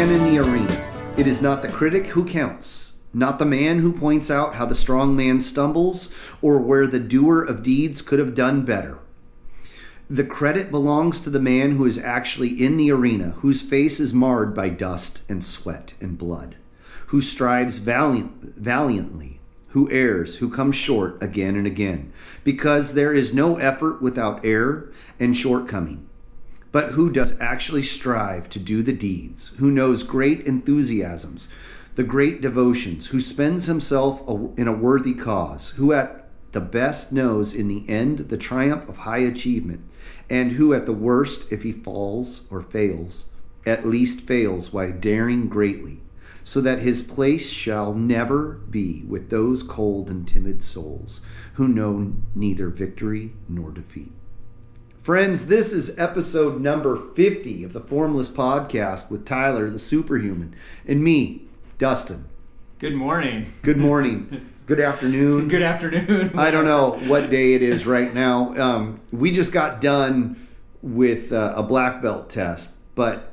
man in the arena. It is not the critic who counts, not the man who points out how the strong man stumbles or where the doer of deeds could have done better. The credit belongs to the man who is actually in the arena, whose face is marred by dust and sweat and blood, who strives valiantly, who errs, who comes short again and again, because there is no effort without error and shortcoming, but who does actually strive to do the deeds, who knows great enthusiasms, the great devotions, who spends himself in a worthy cause, who at the best knows in the end the triumph of high achievement, and who at the worst, if he falls or fails, at least fails while daring greatly, so that his place shall never be with those cold and timid souls who know neither victory nor defeat. Friends, this is episode number 50 of the Formless Podcast with Tyler, the superhuman, and me, Dustin. Good morning. Good morning. Good afternoon. Good afternoon. I don't know what day it is right now. We just got done with a black belt test, but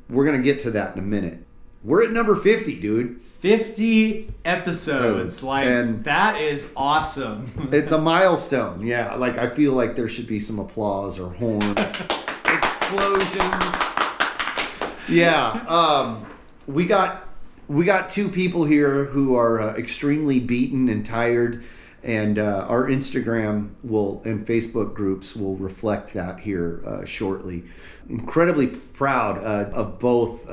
we're going to get to that in a minute. We're at number 50, dude. 50 episodes. And that is awesome. It's a milestone. Yeah, like I feel like there should be some applause or horns, explosions. Yeah. We got two people here who are extremely beaten and tired, and our Instagram and Facebook groups will reflect that here shortly. Incredibly proud of both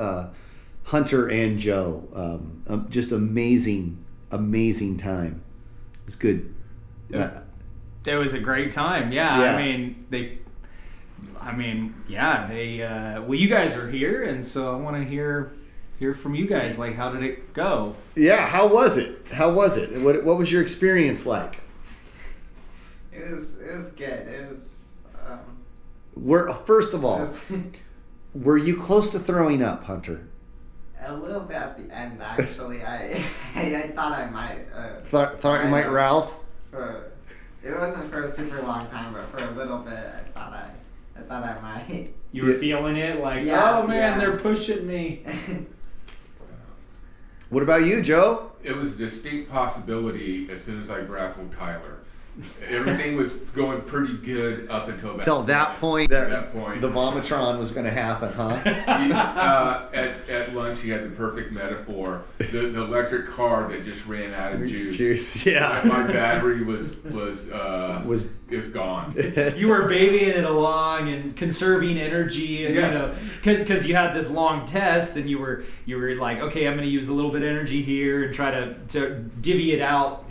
Hunter and Joe. Just amazing time. It was good. It was a great time. Yeah. Well, you guys are here, and so I want to hear from you guys. Like, how did it go? Yeah, how was it? What was your experience like? It was good. It was. First of all, were you close to throwing up, Hunter? A little bit at the end, actually. I thought I might. Thought you might, Ralph? It wasn't for a super long time, but for a little bit, I thought I might. You were feeling it, like, yeah, oh man, they're pushing me. What about you, Joe? It was a distinct possibility as soon as I grappled Tyler. Everything was going pretty good up until that point. The vomitron was going to happen, huh? At lunch, he had the perfect metaphor. The electric car that just ran out of juice. Yeah. My battery was gone. You were babying it along and conserving energy, and yes. Because you had this long test, and you were like, okay, I'm going to use a little bit of energy here and try to divvy it out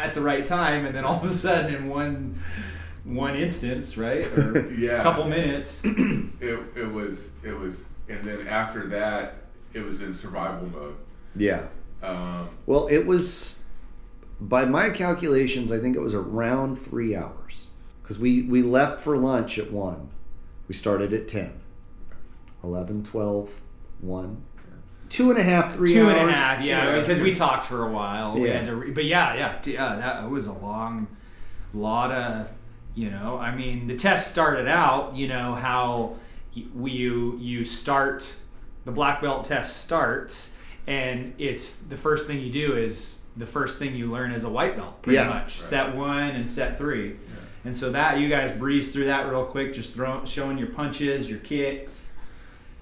at the right time, and then all of a sudden, in one instance, right, or a couple minutes, it was, and then after that, it was in survival mode. Yeah. Well, it was, by my calculations, I think it was around 3 hours, because we left for lunch at 1. We started at 10, 11, 12, 1. 2.5, 3 hours. 2.5, yeah, because we talked for a while. Yeah. We had to that was a long lot of, the test started out, how you start, the black belt test starts, and it's the first thing you do is the first thing you learn as a white belt, pretty much. Right. Set 1 and set 3. Yeah. And so that, you guys breezed through that real quick, just showing your punches, your kicks,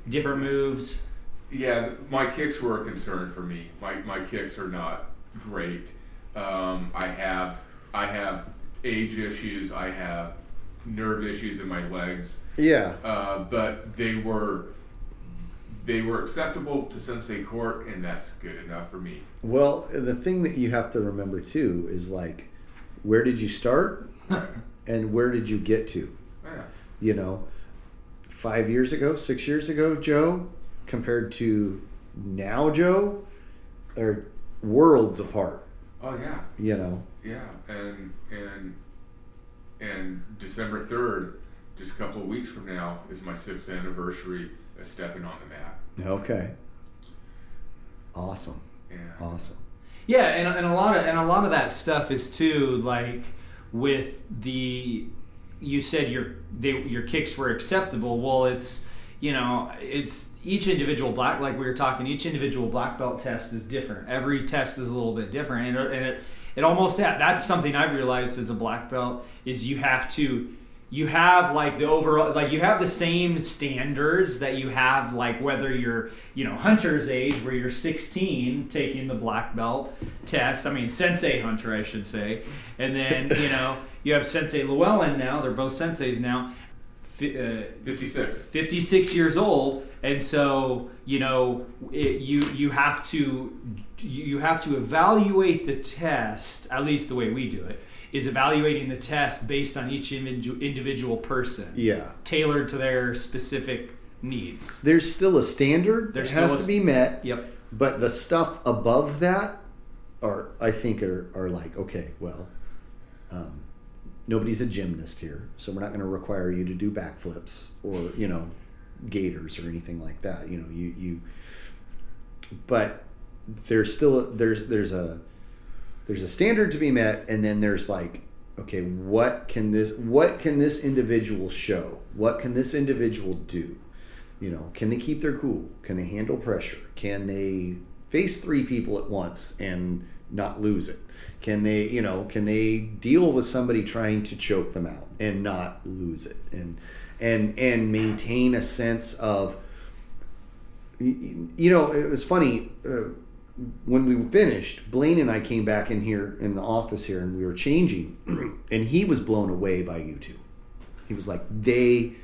different moves. Yeah, my kicks were a concern for me. My kicks are not great. I have age issues. I have nerve issues in my legs. Yeah. But they were acceptable to Sensei Court, and that's good enough for me. Well, the thing that you have to remember too is, like, where did you start and where did you get to? Yeah. 5 years ago, 6 years ago, Joe, compared to now, Joe, are worlds apart. Oh yeah. Yeah, and December 3rd, just a couple of weeks from now, is my 6th anniversary of stepping on the mat. Okay. Awesome. Yeah. Awesome. Yeah, and a lot of that stuff is too, like, with the, you said your kicks were acceptable. Well, it's each individual like we were talking, each individual black belt test is different. Every test is a little bit different, and it almost that's something I've realized as a black belt is you have like the overall, like you have the same standards that you have like whether you're hunter's age where you're 16 taking the black belt test. I mean sensei hunter I should say, and then you have Sensei Llewellyn now. They're both senseis now. 56 years old, and so you have to evaluate the test. At least the way we do it is evaluating the test based on each individual person, tailored to their specific needs. There's still a standard that has to be met. Yep. But the stuff above that are like, okay, well, nobody's a gymnast here, so we're not going to require you to do backflips or gators or anything like that. But there's still there's a standard to be met, and then there's like, okay, what can this individual show? What can this individual do? Can they keep their cool? Can they handle pressure? Can they face 3 people at once and not lose it? Can they deal with somebody trying to choke them out and not lose it, and maintain a sense of, it was funny, when we finished, Blaine and I came back in here in the office here, and we were changing, and he was blown away by you two. He was like, they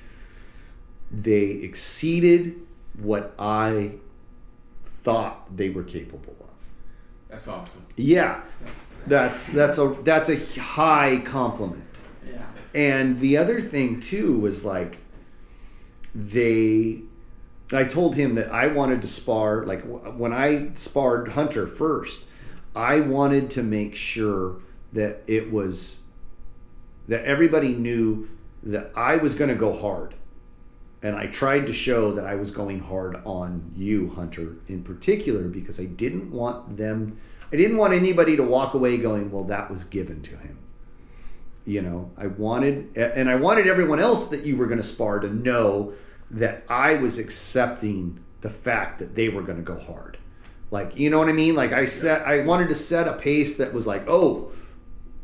exceeded what I thought they were capable of. That's awesome. Yeah. That's a high compliment. Yeah. And the other thing too was like, I told him that I wanted to spar, like when I sparred Hunter first, I wanted to make sure that that everybody knew that I was going to go hard. And I tried to show that I was going hard on you, Hunter, in particular, because I didn't want anybody to walk away going, well, that was given to him. I wanted everyone else that you were going to spar to know that I was accepting the fact that they were going to go hard. Like, you know what I mean? Like I wanted to set a pace that was like, oh,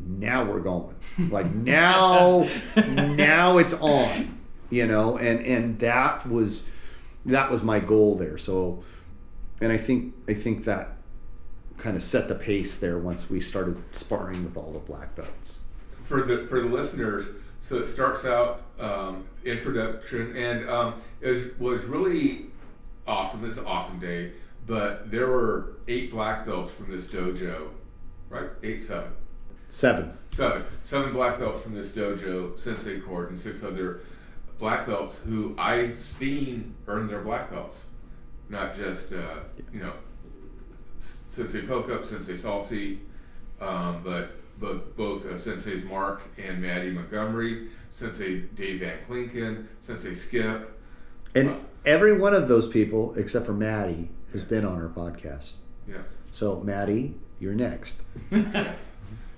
now we're going. Like now it's on. And that was my goal there. So, and I think that kind of set the pace there once we started sparring with all the black belts. For the listeners, so it starts out introduction, and it was really awesome. It's an awesome day, but there were 8 black belts from this dojo, right? 7 black belts from this dojo, Sensei Court, and 6 other black belts who I've seen earn their black belts, not just Sensei Pokup, Sensei Salsi, but both Senseis Mark and Maddie Montgomery, Sensei Dave Van Klinken, Sensei Skip, and every one of those people except for Maddie has been on our podcast. Yeah. So Maddie, you're next.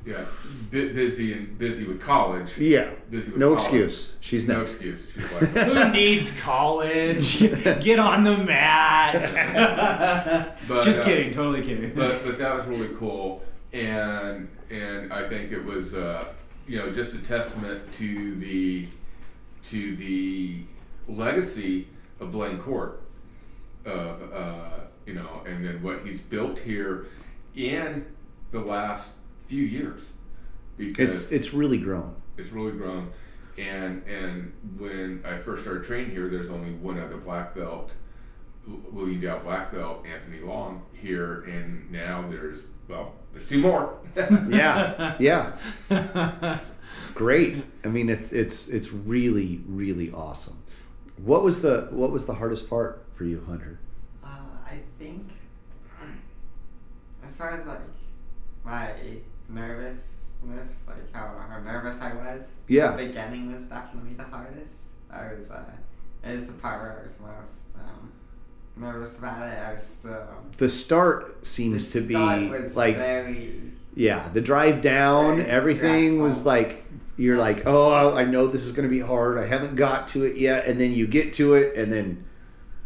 Yeah, busy with college. Yeah, busy with no college. Excuse. She's no next. excuse. She's like, who needs college? Get on the mat. But, just kidding, totally kidding. But that was really cool, and I think it was just a testament to the legacy of Blaine Court, of and then what he's built here in the last few years, because it's really grown. It's really grown, and when I first started training here, there's only one other black belt, William Dow black belt, Anthony Long here, and now there's 2 more. yeah. It's great. I mean, it's really, really awesome. What was the hardest part for you, Hunter? I think as far as like my nervousness, like how nervous I was. Yeah. The beginning was definitely the hardest. It was the part where I was most nervous about it. I was still. The start seems to be was like very. Yeah, the drive down, everything stressful. was like, You're like, oh, I know this is going to be hard. I haven't got to it yet. And then you get to it, and then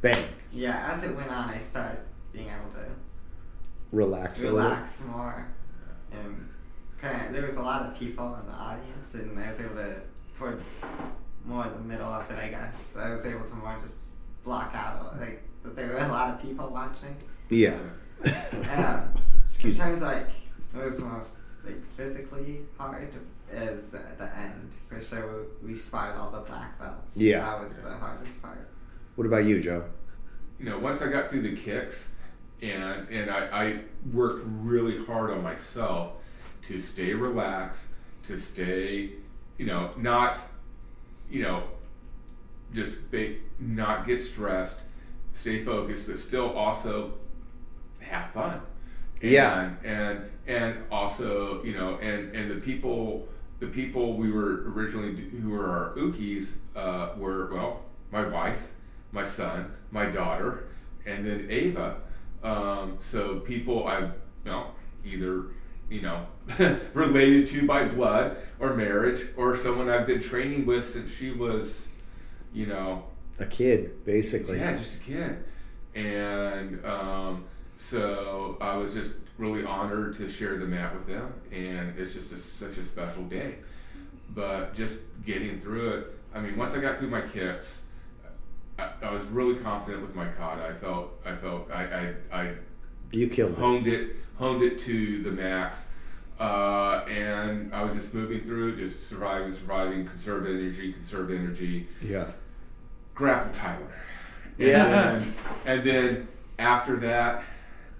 bang. Yeah, as it went on, I started being able to Relax more. And there was a lot of people in the audience, and I was able to, towards more the middle of it, I guess, I was able to more just block out, like, that there were a lot of people watching. Yeah. In terms of, like, it was the most, like, physically hard is at the end. For sure, we sparred all the black belts. Yeah. That was the hardest part. What about you, Joe? Once I got through the kicks, and I worked really hard on myself to stay relaxed, to stay, not, just not get stressed, stay focused, but still also have fun. And also, and the people we were originally, who were our Ukis, were, well, my wife, my son, my daughter, and then Ava. So people I've, either, related to by blood or marriage, or someone I've been training with since she was, a kid, basically. Yeah, just a kid. And so I was just really honored to share the mat with them, and it's just such a special day. But just getting through it, I mean, once I got through my kicks, I was really confident with my kata. I you killed honed it to the max, and I was just moving through, just surviving, conserve energy. Yeah. Grapple Tyler. Yeah. And then after that,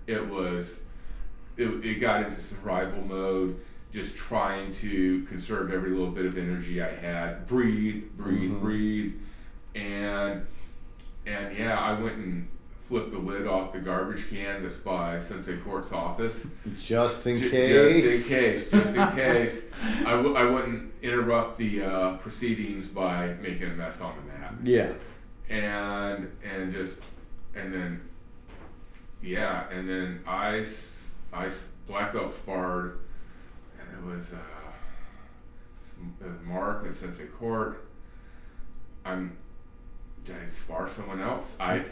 it got into survival mode, just trying to conserve every little bit of energy I had. Breathe. And yeah, I went and flipped the lid off the garbage can that's by Sensei Court's office. Just in case. Just in case. I wouldn't interrupt the proceedings by making a mess on the mat. Yeah. And then I black belt sparred, and it was Mark at Sensei Court. Did I spar someone else? I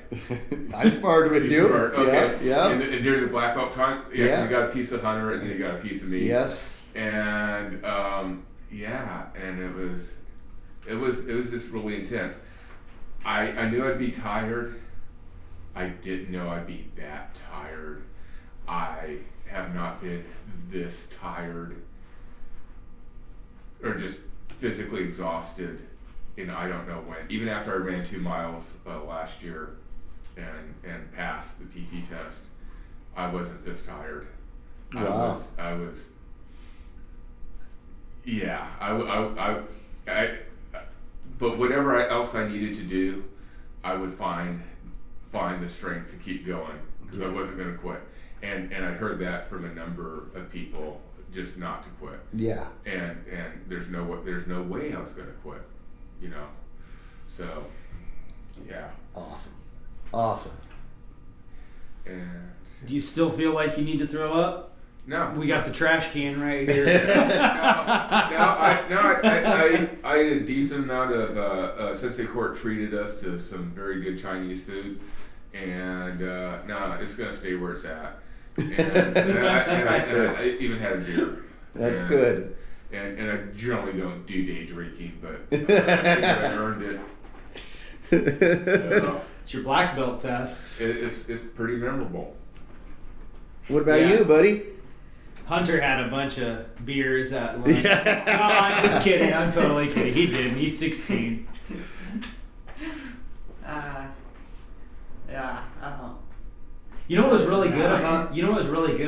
sparred with you. Sparred, okay. Yeah. And during the black belt time, you got a piece of Hunter, and then you got a piece of me. Yes. And and it was just really intense. I knew I'd be tired. I didn't know I'd be that tired. I have not been this tired or just physically exhausted in I don't know when. Even after I ran 2 miles last year and passed the PT test, I wasn't this tired. Wow. I was. Yeah. But whatever else I needed to do, I would find the strength to keep going, because I wasn't going to quit. And I heard that from a number of people, just not to quit. Yeah. And there's no way I was going to quit, So, yeah. Awesome. And Do you still feel like you need to throw up? no. We got the trash can right here. I ate a decent amount of Sensei Court treated us to some very good Chinese food, and it's gonna stay where it's at. And I even had a beer. That's good. And I generally don't do day drinking, but I think I earned it. It's your black belt test. It's pretty memorable. What about you, buddy? Hunter had a bunch of beers at lunch. No, I'm just kidding. I'm totally kidding. He didn't. He's 16. Yeah. I don't know. You know what was really good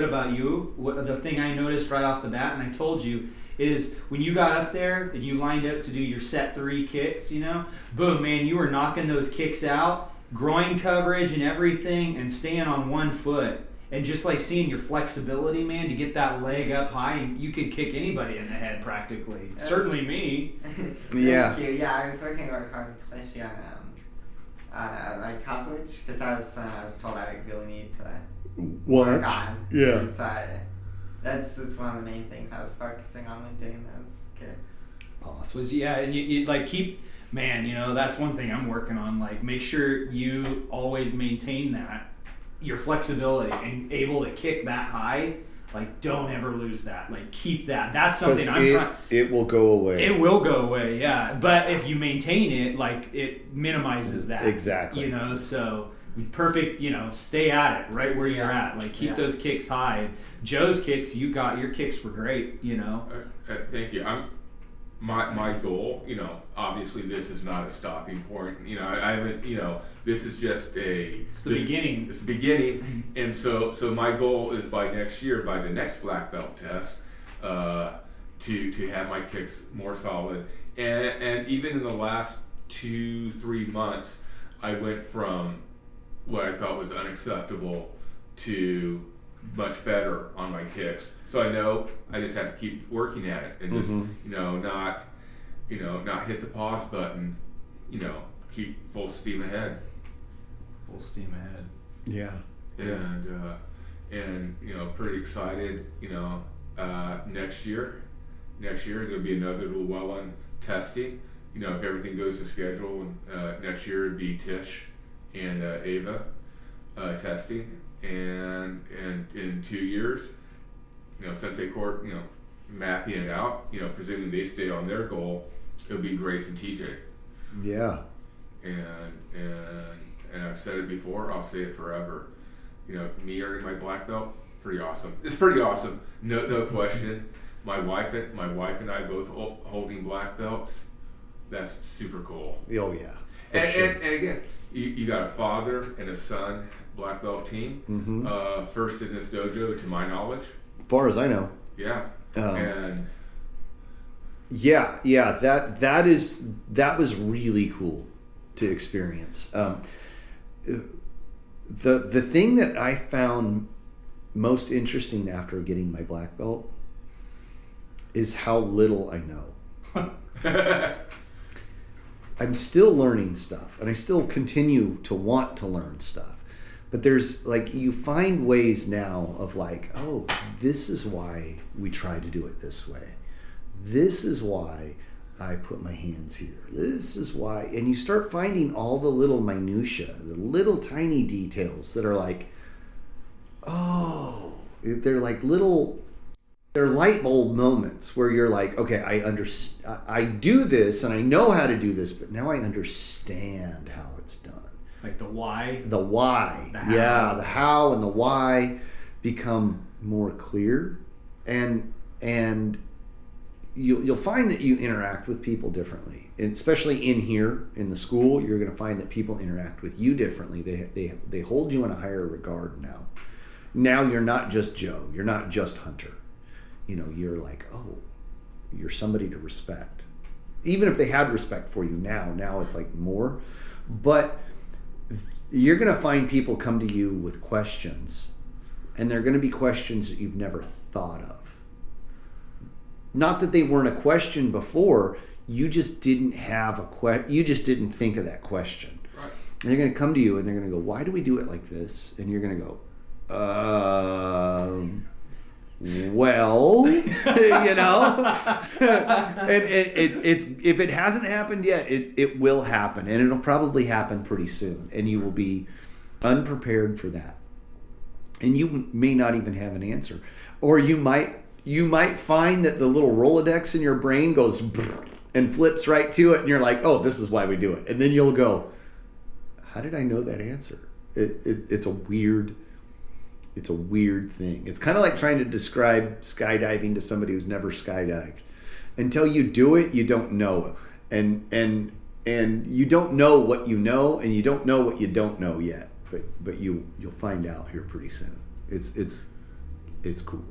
about you? The thing I noticed right off the bat, and I told you, is when you got up there and you lined up to do your set 3 kicks, boom, man, you were knocking those kicks out, groin coverage and everything, and staying on one foot. And just like seeing your flexibility, man, to get that leg up high, and you could kick anybody in the head practically. Certainly me. Yeah. Thank you. Yeah, I was working very hard, especially on my coverage, because I was told I really need to work on. Yeah. So that's one of the main things I was focusing on when doing those kicks. Awesome. Was and you like keep, man, that's one thing I'm working on. Like, make sure you always maintain that, your flexibility, and able to kick that high. Like, don't ever lose that. Like, keep that. That's something I'm trying. It will go away. It will go away, yeah. But if you maintain it, like, it minimizes that. Exactly. So perfect, stay at it right where you're at. Like, keep those kicks high. Joe's kicks, your kicks were great, Thank you. My goal, obviously this is not a stopping point. I haven't, this is just it's the beginning. It's the beginning, and so my goal is by next year, by the next black belt test, to have my kicks more solid. And even in the last 2-3 months, I went from what I thought was unacceptable to much better on my kicks. So I know I just have to keep working at it and just not hit the pause button, keep full steam ahead. Full steam ahead. Yeah. And pretty excited, next year there'll be another Llewellyn testing. If everything goes to schedule, and next year it'd be Tish and Ava testing, and in 2 years, Sensei Court, mapping it out, presuming they stay on their goal, it'll be Grace and TJ. Yeah. And I've said it before, I'll say it forever. Me earning my black belt, pretty awesome. It's pretty awesome, no question. My wife and I both holding black belts. That's super cool. Oh yeah. And again, you got a father and a son black belt team. Mm-hmm. First in this dojo, to my knowledge. As far as I know. Yeah. And that was really cool to experience. The thing that I found most interesting after getting my black belt is how little I know. I'm still learning stuff, and I still continue to want to learn stuff. But there's you find ways now of oh, this is why we try to do it this way. This is why I put my hands here. This is why. And you start finding all the little minutia, the little tiny details that are oh, they're they're light bulb moments where you're okay, I do this and I know how to do this, but now I understand how it's done. Like the why? The why. The how. Yeah, the how and the why become more clear. And you'll find that you interact with people differently. And especially in here, in the school, you're going to find that people interact with you differently. They hold you in a higher regard now. Now you're not just Joe. You're not just Hunter. You're oh, you're somebody to respect. Even if they had respect for you now it's more. But you're going to find people come to you with questions, and they're going to be questions that you've never thought of. Not that they weren't a question before, you just didn't have you just didn't think of that question. Right. And they're going to come to you and they're going to go, why do we do it like this? And you're going to go, well, and it's if it hasn't happened yet, it will happen, and it'll probably happen pretty soon, and you will be unprepared for that, and you may not even have an answer, or you might find that the little Rolodex in your brain goes and flips right to it, and you're like, oh, this is why we do it, and then you'll go, how did I know that answer? It's a weird thing. It's kind of like trying to describe skydiving to somebody who's never skydived. Until you do it, you don't know. And you don't know what you know, and you don't know what you don't know yet. But you'll find out here pretty soon. It's cool.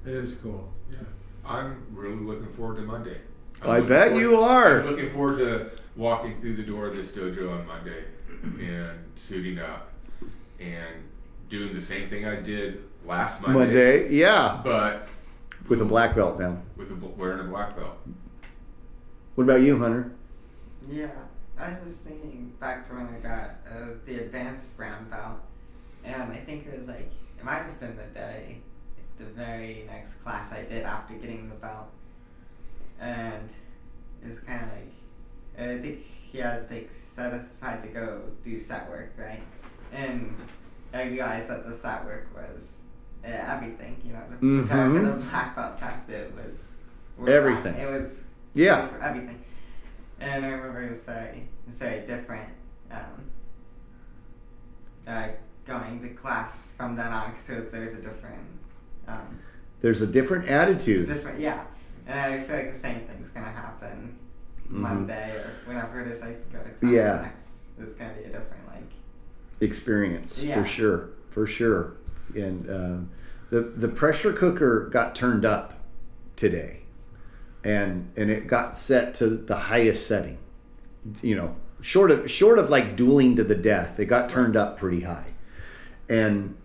It is cool. Yeah. I'm really looking forward to Monday. I bet you are. I'm looking forward to walking through the door of this dojo on Monday and suiting up and doing the same thing I did last Monday. Yeah. But with a black belt now. Wearing a black belt. What about you, Hunter? Yeah, I was thinking back to when I got the advanced brown belt, and I think it was it might have been the very next class I did after getting the belt, and I think he had set aside to go do set work, right? And I realized that the set work was everything, to prepare for the black belt test. It was everything. It was for everything. And I remember it was very different going to class from then on, because there was a different there's a different attitude. And I feel like the same thing's gonna happen Monday or whenever it is I go to class next. It's gonna be a different experience for sure. And the pressure cooker got turned up today, and it got set to the highest setting. Short of like dueling to the death, it got turned up pretty high, and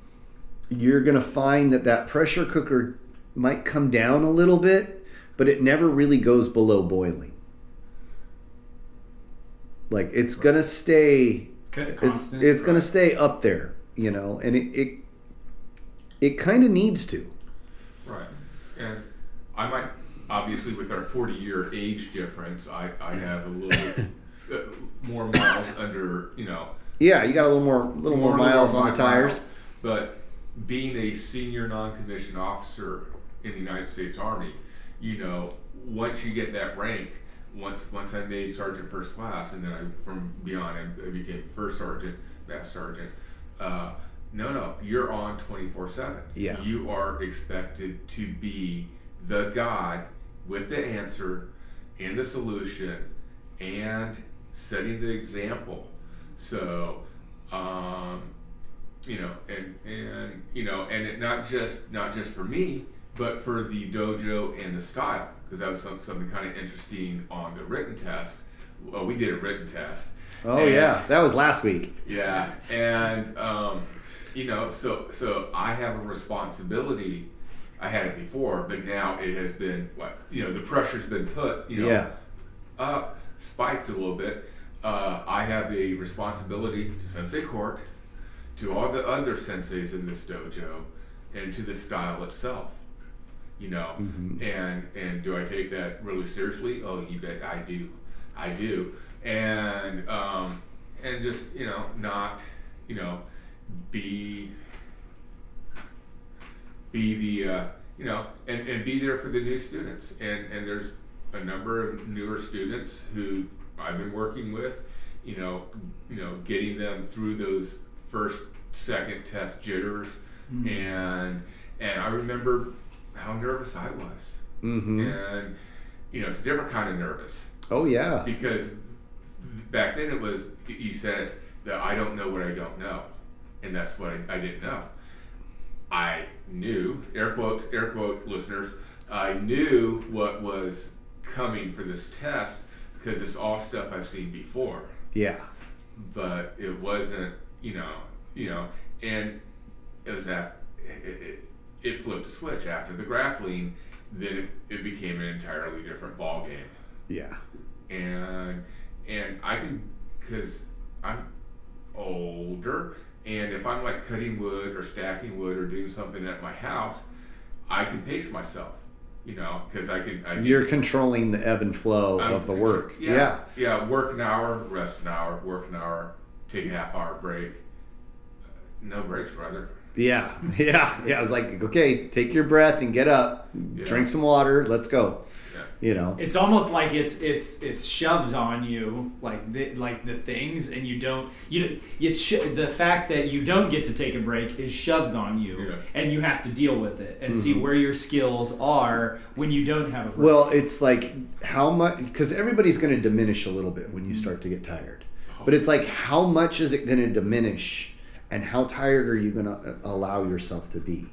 you're gonna find that pressure cooker might come down a little bit, but it never really goes below boiling. Like it's gonna stay constant. It's gonna stay up there, and it kind of needs to. Right. And I might, obviously with our 40-year age difference, I have a little bit more miles under, Yeah, you got a little more miles on the tires. But being a senior non-commissioned officer in the United States Army, once you get that rank, once I made Sergeant First Class, and then from beyond I became First Sergeant, Master Sergeant. No, you're on 24/7. Yeah. You are expected to be the guy with the answer and the solution and setting the example. So, and it not just for me, but for the dojo and the style, because that was something kind of interesting on the written test. Well, we did a written test. Oh, yeah, that was last week. Yeah, and so I have a responsibility. I had it before, but now it has been the pressure's been put up, spiked a little bit. I have a responsibility to Sensei Court, to all the other senseis in this dojo, and to the style itself. And do I take that really seriously? Oh, you bet I do. And just not be the and be there for the new students, and there's a number of newer students who I've been working with, getting them through those first, second test jitters, and I remember how nervous I was, and it's a different kind of nervous. Oh yeah, because back then it was, you said that I don't know what I don't know, and that's what I didn't know. I knew, air quote listeners, I knew what was coming for this test because it's all stuff I've seen before. Yeah. But it wasn't, and it was it flipped a switch after the grappling. Then it became an entirely different ball game. Yeah. And I can, because I'm older, and if I'm like cutting wood or stacking wood or doing something at my house, I can pace myself, because I can. You're controlling the ebb and flow of the work. Yeah. Work an hour, rest an hour, work an hour, take a half-hour break. No breaks, brother. Yeah. I was like, okay, take your breath and get up, drink some water, let's go. Yeah. It's almost like it's shoved on you, like the things, and the fact that you don't get to take a break is shoved on you, and you have to deal with it and see where your skills are when you don't have a break. Well, it's like how much, because everybody's going to diminish a little bit when you start to get tired, but it's like how much is it going to diminish? And how tired are you going to allow yourself to be?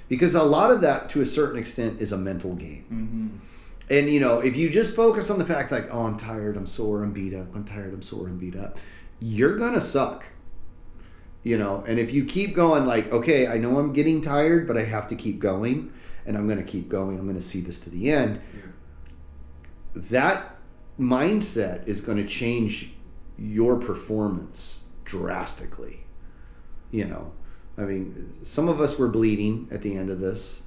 Because a lot of that, to a certain extent, is a mental game. And, if you just focus on the fact like, oh, I'm tired, I'm sore, I'm beat up, I'm tired, I'm sore, I'm beat up, you're going to suck. And if you keep going like, okay, I know I'm getting tired, but I have to keep going, and I'm going to keep going, I'm going to see this to the end. That mindset is going to change your performance drastically. I mean, some of us were bleeding at the end of this,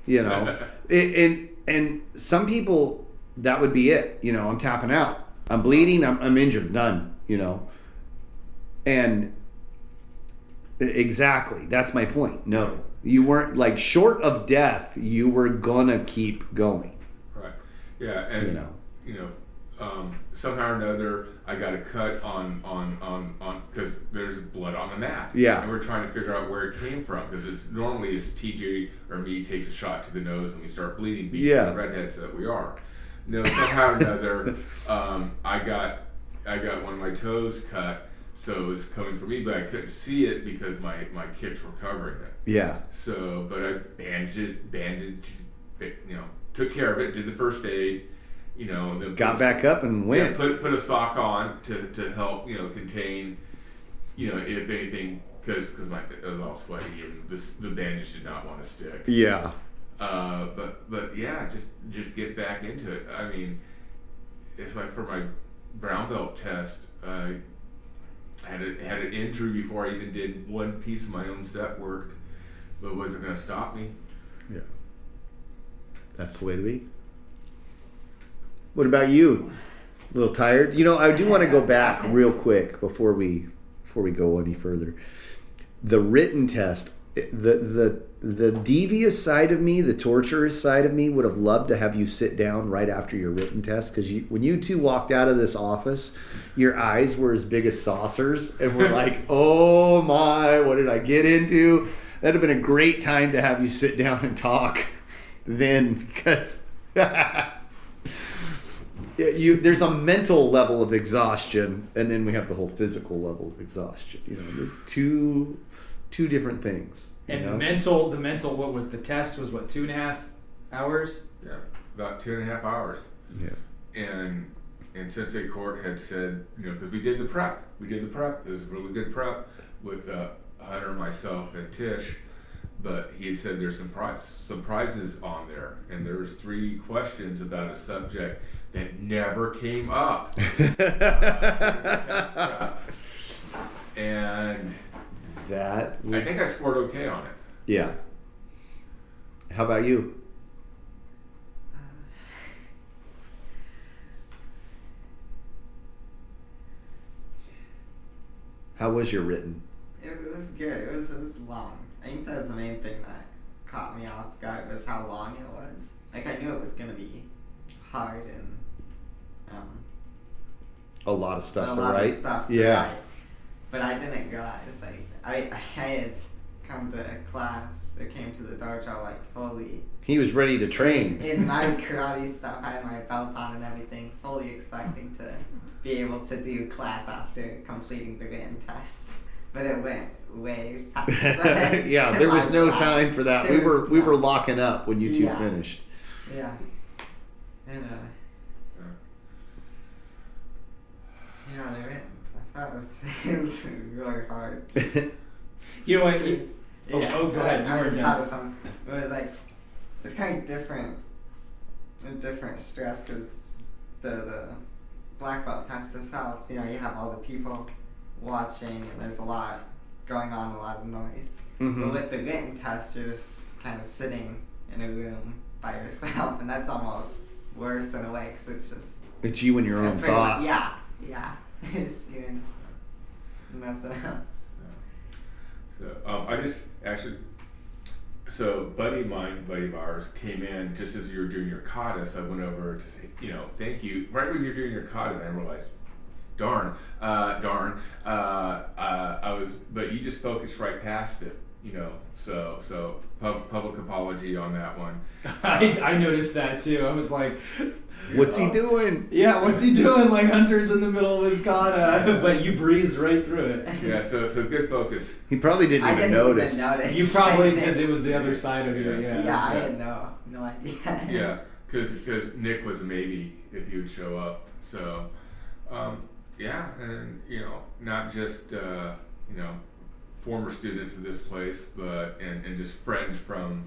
and some people, that would be it. I'm tapping out. I'm bleeding. I'm injured. Done. And exactly, that's my point. No, you weren't like short of death. You were gonna keep going. Right. Yeah, and somehow or another, I got a cut on because there's blood on the mat. Yeah. And we're trying to figure out where it came from because normally it's TJ or me takes a shot to the nose and we start bleeding. Being the redheads that we are. Somehow or another, I got one of my toes cut, so it was coming from me, but I couldn't see it because my kicks were covering it. Yeah. So, but I bandaged, took care of it, did the first aid. Then got back up and went. Yeah, put a sock on to help contain, if anything, because it was all sweaty and the bandage did not want to stick. Yeah. But yeah, just get back into it. I mean, it's like for my brown belt test, I had an injury before I even did one piece of my own step work, but it wasn't going to stop me. Yeah. That's the way to be. What about you? A little tired? I do want to go back real quick before we go any further. The written test, the devious side of me, the torturous side of me would have loved to have you sit down right after your written test, because when you two walked out of this office, your eyes were as big as saucers and were like, oh my, what did I get into? That'd have been a great time to have you sit down and talk then, because there's a mental level of exhaustion, and then we have the whole physical level of exhaustion. The two different things. And the mental, what was the test? Was what, 2.5 hours? Yeah, about 2.5 hours. Yeah. And Sensei Court had said, because we did the prep. It was a really good prep with Hunter, myself, and Tish. But he had said there's some prizes on there, and there's 3 questions about a subject that never came up. And I think I scored okay on it. Yeah. How about you? How was your written? It was good. It was long. I think that was the main thing that caught me off guard, was how long it was. Like, I knew it was going to be hard and a lot of stuff to write. Yeah. But I didn't realize, like, I had come to class, I came to the dojo, like, fully. He was ready to train. In my karate stuff, I had my belt on and everything, fully expecting to be able to do class after completing the written tests. But it went way past that. Yeah, there was no time for that. We were locking up when you two finished. Yeah. And the written test, it was really hard. You know what? Go ahead. I just thought of something. It was like, it's kind of different stress, because the black belt test itself, you have all the people watching and there's a lot going on, a lot of noise. Mm-hmm. But with the written test, you're just kind of sitting in a room by yourself, and that's almost worse in a way, because it's you and your own thoughts. Yeah. It's you and nothing else. So I just actually, buddy of ours came in just as you were doing your kata, so I went over to say, thank you. Right when you're doing your kata, and I realized, but you just focused right past it, so public apology on that one. I noticed that too. I was like, what's he doing? Yeah, what's he doing? Like, Hunter's in the middle of his kata, but you breezed right through it. Yeah, so good focus. He probably didn't even notice. You probably, because it was the other side of you. Yeah, I had no idea. Yeah, because Nick was a maybe if he would show up. So, and not just former students of this place, but and just friends from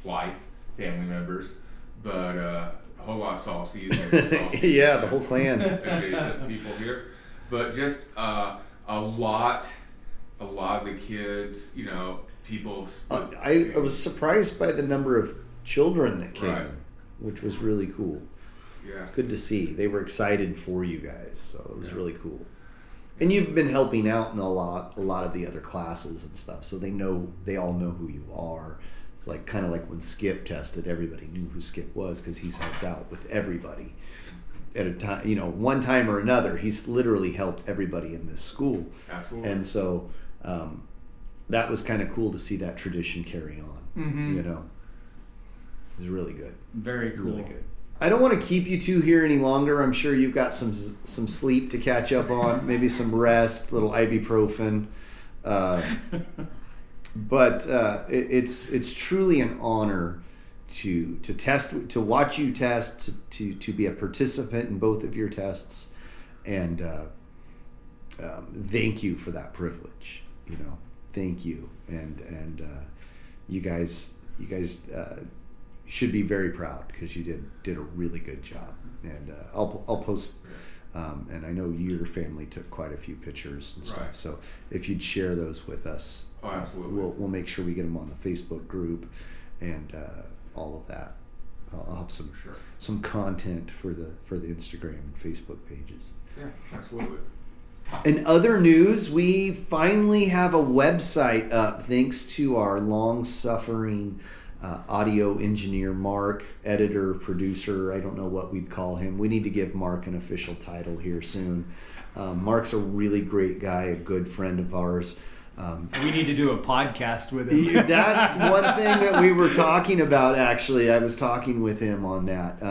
life, family members, but a whole lot of salsies. Yeah, the whole clan. Adjacent people here, but just a lot of the kids, people. I was surprised by the number of children that came, right. which was really cool. Yeah. Good to see. They were excited for you guys, so it was really cool. And you've been helping out in a lot of the other classes and stuff, so they all know who you are. It's like kind of like when Skip tested, everybody knew who Skip was because he's helped out with everybody at a time. You know, one time or another, he's literally helped everybody in this school. Absolutely. And so that was kind of cool to see that tradition carry on. Mm-hmm. You know, it was really good. Very cool. Really good. I don't want to keep you two here any longer. I'm sure you've got some sleep to catch up on, maybe some rest, little ibuprofen. But it's truly an honor to watch you test, to be a participant in both of your tests, and thank you for that privilege. You know, thank you, and you guys should be very proud because you did a really good job. And I'll post. And I know your family took quite a few pictures and stuff. Right. So if you'd share those with us, absolutely. We'll make sure we get them on the Facebook group and all of that. I'll have some content for the Instagram and Facebook pages. Yeah, absolutely. In other news, we finally have a website up thanks to our long-suffering audio engineer Mark, editor, producer. I don't know what we'd call him. We need to give Mark an official title here soon. Mark's a really great guy, a good friend of ours. We need to do a podcast with him. That's one thing that we were talking about, actually. I was talking with him on that.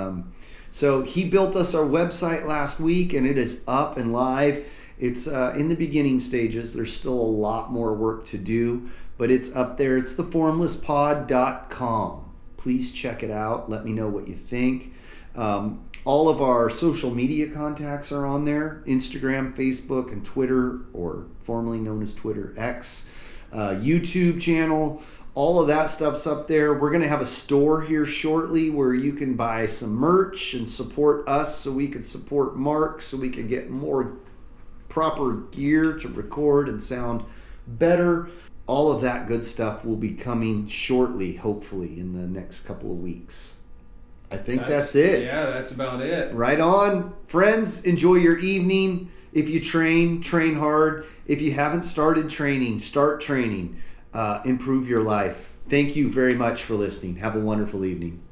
So he built us our website last week, and it is up and live. It's in the beginning stages. There's still a lot more work to do, but it's up there. It's theformlesspod.com. Please check it out. Let me know what you think. All of our social media contacts are on there. Instagram, Facebook, and Twitter, or formerly known as Twitter X. YouTube channel. All of that stuff's up there. We're going to have a store here shortly where you can buy some merch and support us so we can support Mark, so we can get more proper gear to record and sound better. All of that good stuff will be coming shortly, hopefully, in the next couple of weeks. I think that's it. Yeah, that's about it. Right on. Friends, enjoy your evening. If you train hard. If you haven't started training, start training. Improve your life. Thank you very much for listening. Have a wonderful evening.